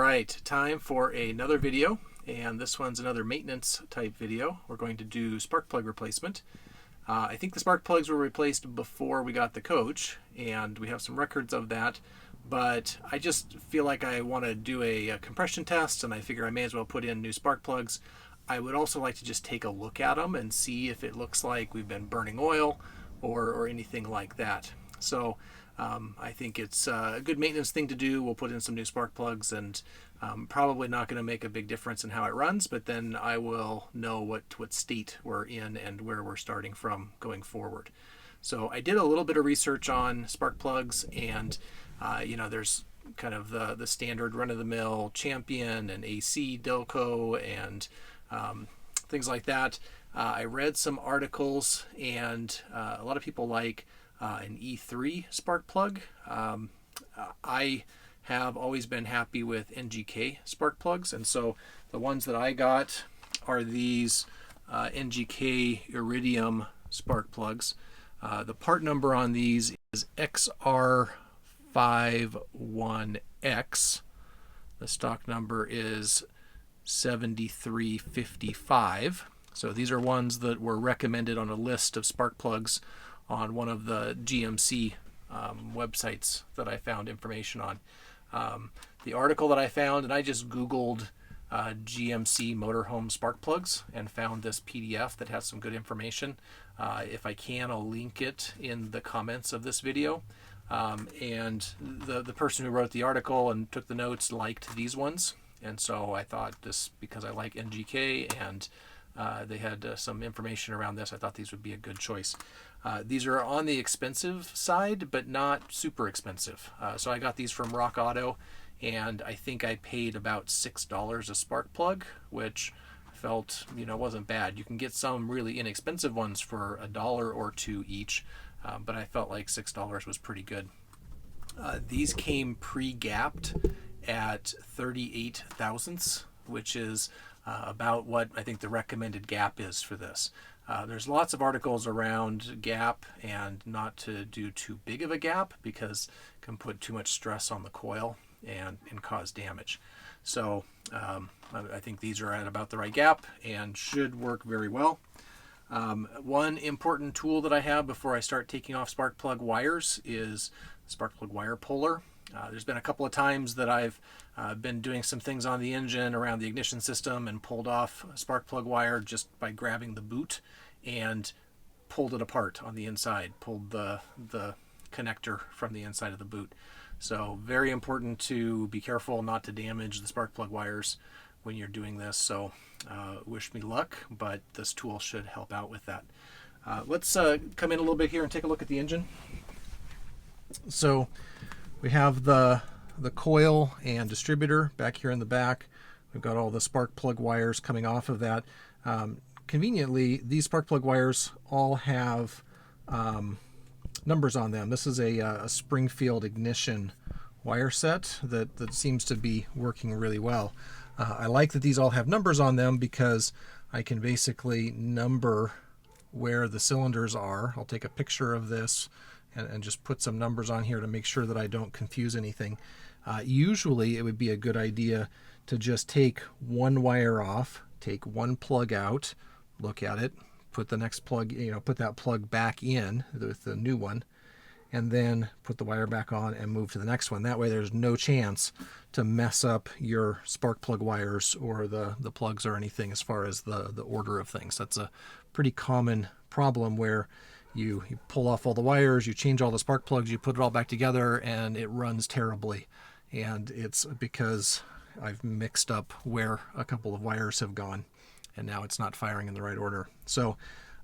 right, time for another video, and this one's another maintenance type video. We're going to do spark plug replacement. I think the spark plugs were replaced before we got the coach, and we have some records of that, but I just feel like I want to do a compression test, and I figure I may as well put in new spark plugs. I would also like to just take a look at them and see if it looks like we've been burning oil or anything like that. So I think it's a good maintenance thing to do. We'll put in some new spark plugs, and probably not going to make a big difference in how it runs, but then I will know what state we're in and where we're starting from going forward. So I did a little bit of research on spark plugs, and there's kind of the standard run-of-the-mill Champion and AC Delco and things like that. I read some articles, and a lot of people like an E3 spark plug. I have always been happy with NGK spark plugs, and so the ones that I got are these NGK Iridium spark plugs. The part number on these is XR51X. The stock number is 7355. So these are ones that were recommended on a list of spark plugs on one of the GMC websites that I found information on. The article that I found, and I just Googled GMC Motorhome spark plugs and found this PDF that has some good information. If I can, I'll link it in the comments of this video. And the person who wrote the article and took the notes liked these ones, and so I thought this, because I like NGK and they had some information around this, I thought these would be a good choice. These are on the expensive side, but not super expensive. So I got these from Rock Auto, and I think I paid about $6 a spark plug, which I felt wasn't bad. You can get some really inexpensive ones for $1 or $2 each, but I felt like $6 was pretty good. These came pre-gapped at 38 thousandths, which is about what I think the recommended gap is for this. There's lots of articles around gap and not to do too big of a gap because it can put too much stress on the coil and cause damage. So I think these are at about the right gap and should work very well. One important tool that I have before I start taking off spark plug wires is spark plug wire puller. There's been a couple of times that I've been doing some things on the engine around the ignition system and pulled off a spark plug wire just by grabbing the boot and pulled it apart on the inside, pulled the connector from the inside of the boot. So very important to be careful not to damage the spark plug wires when you're doing this. So wish me luck, but this tool should help out with that. Let's come in a little bit here and take a look at the engine. So we have the coil and distributor back here in the back. We've got all the spark plug wires coming off of that. Conveniently, these spark plug wires all have numbers on them. This is a Springfield ignition wire set that seems to be working really well. I like that these all have numbers on them because I can basically number where the cylinders are. I'll take a picture of this and just put some numbers on here to make sure that I don't confuse anything. Usually it would be a good idea to just take one wire off, take one plug out, look at it, put the next plug, put that plug back in with the new one, and then put the wire back on and move to the next one. That way there's no chance to mess up your spark plug wires or the plugs or anything as far as the order of things. That's a pretty common problem where you pull off all the wires, you change all the spark plugs, you put it all back together, and it runs terribly. And it's because I've mixed up where a couple of wires have gone, and now it's not firing in the right order. So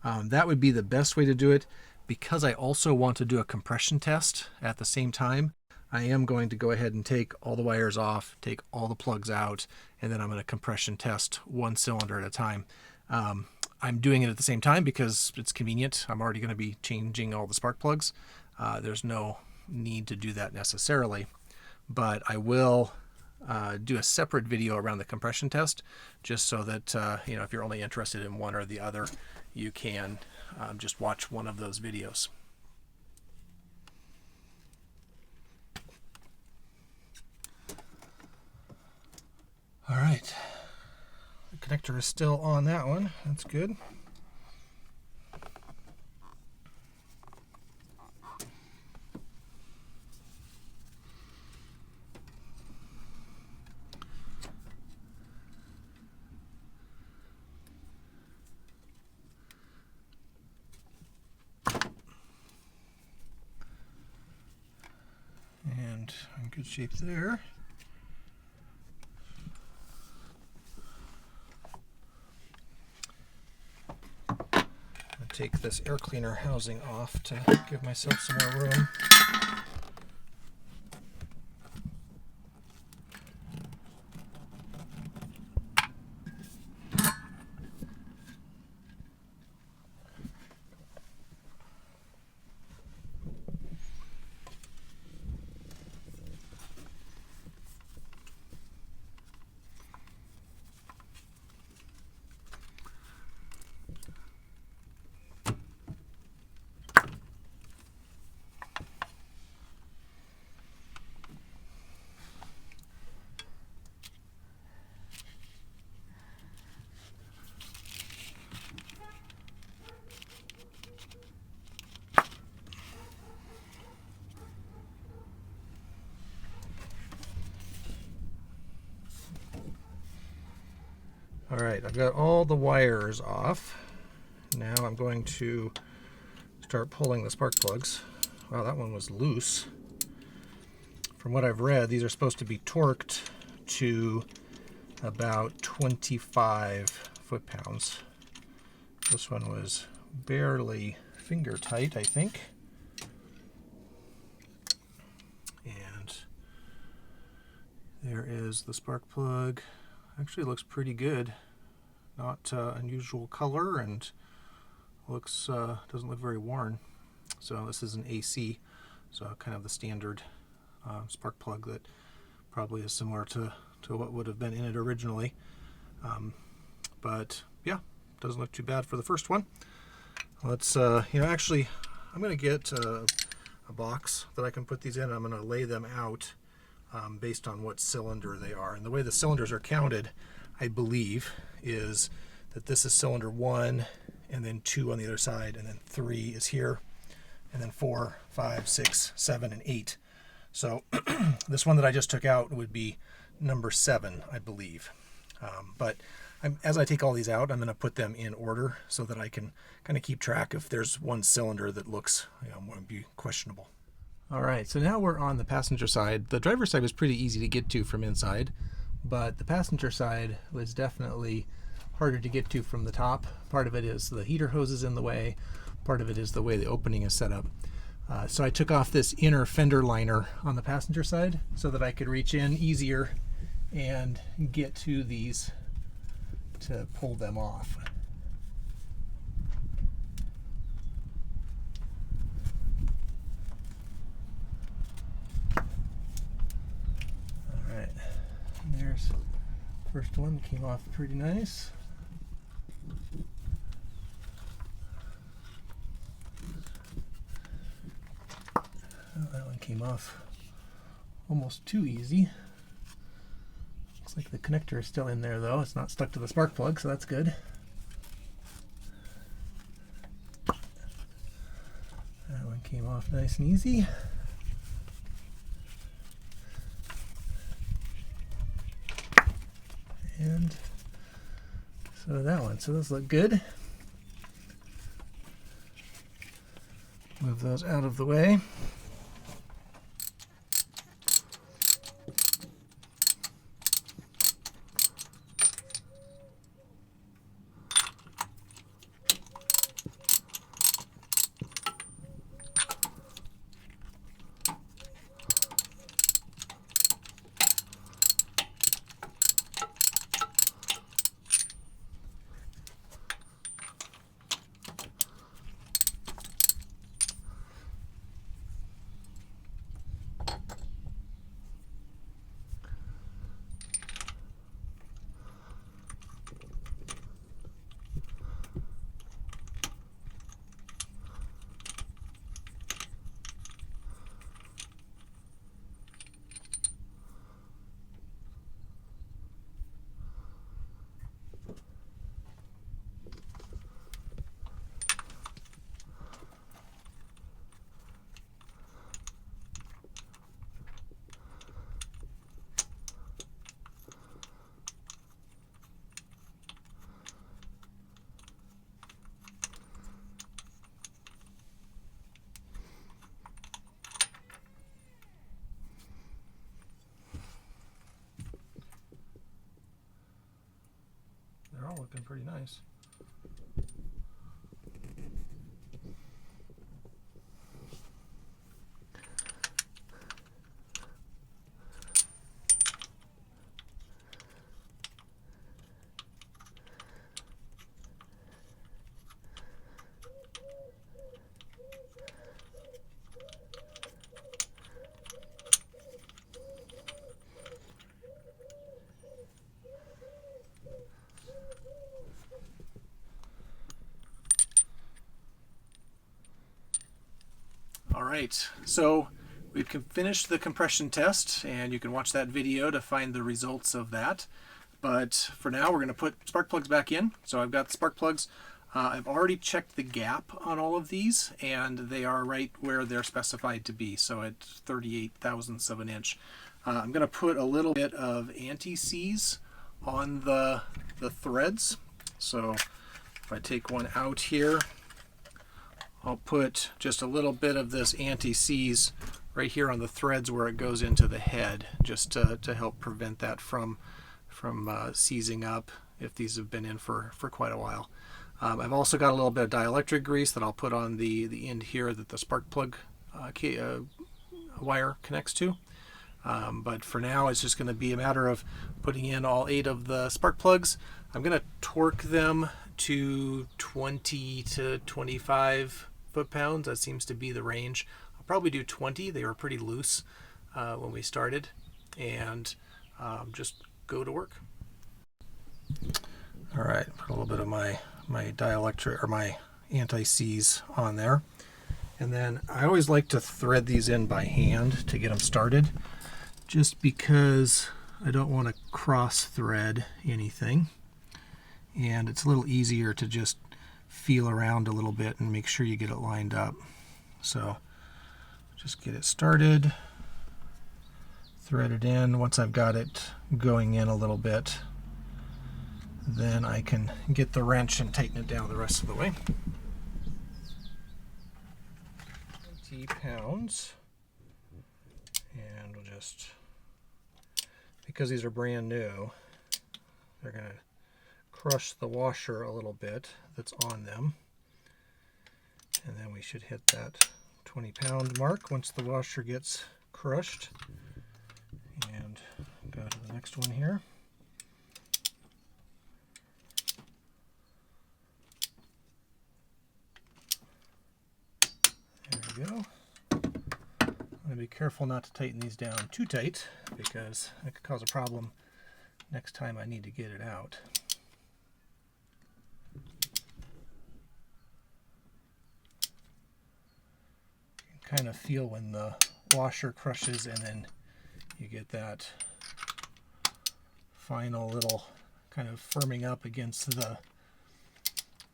that would be the best way to do it. Because I also want to do a compression test at the same time, I am going to go ahead and take all the wires off, take all the plugs out, and then I'm going to compression test one cylinder at a time. I'm doing it at the same time because it's convenient. I'm already going to be changing all the spark plugs. There's no need to do that necessarily, but I will do a separate video around the compression test, just so that if you're only interested in one or the other, you can just watch one of those videos. connector is still on that one. That's good. And in good shape there. Take this air cleaner housing off to give myself some more room. All right, I've got all the wires off. Now I'm going to start pulling the spark plugs. Wow, that one was loose. From what I've read, these are supposed to be torqued to about 25 foot-pounds. This one was barely finger tight, I think. And there is the spark plug. Actually looks pretty good. Not unusual color, and looks doesn't look very worn. So this is an AC, so kind of the standard spark plug that probably is similar to what would have been in it originally. But yeah, doesn't look too bad for the first one. Let's actually I'm going to get a box that I can put these in. I'm going to lay them out based on what cylinder they are. And the way the cylinders are counted, I believe, is that this is cylinder 1, and then 2 on the other side, and then 3 is here, and then 4, 5, 6, 7, and 8. So this one that I just took out would be number 7, I believe. But as I take all these out, I'm going to put them in order so that I can kind of keep track if there's one cylinder that looks, might be questionable. All right, so now we're on the passenger side. The driver's side was pretty easy to get to from inside, but the passenger side was definitely harder to get to from the top. Part of it is the heater hose is in the way. Part of it is the way the opening is set up. So I took off this inner fender liner on the passenger side so that I could reach in easier and get to these to pull them off. Alright, there's the first one, came off pretty nice. Oh, that one came off almost too easy. Looks like the connector is still in there though. It's not stuck to the spark plug, so that's good. That one came off nice and easy. And so that one. So those look good. Move those out of the way. looking pretty nice. All right, so we've finished the compression test, and you can watch that video to find the results of that. But for now, we're going to put spark plugs back in. So I've got the spark plugs. I've already checked the gap on all of these, and they are right where they're specified to be, so at 38 thousandths of an inch. I'm going to put a little bit of anti-seize on the threads. So if I take one out here, I'll put just a little bit of this anti-seize right here on the threads where it goes into the head, just to help prevent that from seizing up if these have been in for quite a while. I've also got a little bit of dielectric grease that I'll put on the end here that the spark plug wire connects to. But for now, it's just going to be a matter of putting in all 8 of the spark plugs. I'm going to torque them to 20 to 25 foot-pounds. That seems to be the range. I'll probably do 20. They were pretty loose when we started, and just go to work. All right, put a little bit of my dielectric or my anti-seize on there, and then I always like to thread these in by hand to get them started, just because I don't want to cross thread anything, and it's a little easier to just feel around a little bit and make sure you get it lined up. So just get it started, thread it in. Once I've got it going in a little bit, then I can get the wrench and tighten it down the rest of the way. 20 pounds, and we'll just, because these are brand new, they're going to crush the washer a little bit that's on them, and then we should hit that 20-pound mark once the washer gets crushed. And go to the next one here. There we go. I'm going to be careful not to tighten these down too tight, because it could cause a problem next time I need to get it out. You can kind of feel when the washer crushes, and then you get that final little kind of firming up against the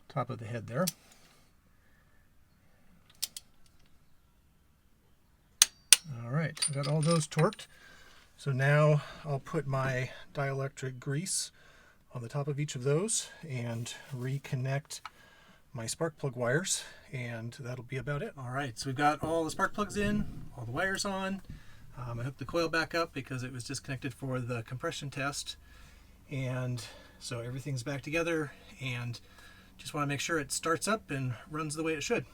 top of the head there. All right, I got all those torqued. So now I'll put my dielectric grease on the top of each of those and reconnect my spark plug wires, and that'll be about it. All right, so we've got all the spark plugs in, all the wires on. I hooked the coil back up because it was disconnected for the compression test, and so everything's back together, and just want to make sure it starts up and runs the way it should.